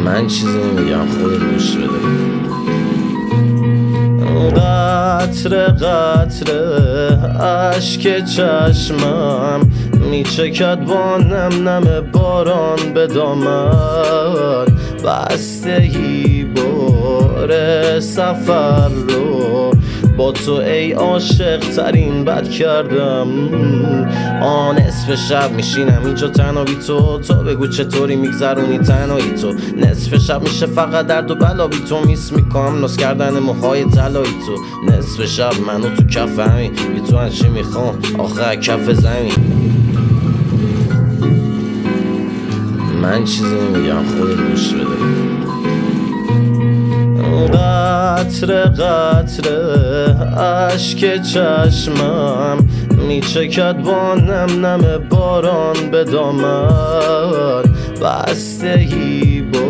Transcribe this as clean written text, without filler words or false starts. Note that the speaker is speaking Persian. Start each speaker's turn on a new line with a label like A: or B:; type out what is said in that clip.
A: من چیزی نمیگم، خودت گوش بده. قطره قطره اشک چشمم میچکد با نم نم باران به دامن، بستگی بار سفر رو با تو ای عاشق ترین بد کردم. نصف شب میشینم اینجا تنها بی تو بگو چطوری میگذرونی تنهایی تو. نصف شب میشه فقط درد و بلا بی تو، میس میکنم ناز کردن موهای طلایی تو. نصف شب منو تو کف همین بی تو هرچی میخوام آخه کف زمین. من چیزی نمیگم، خودت گوش بده. قطره قطره اشک چشمم میچکد با نم نم باران به دامن، بستگی با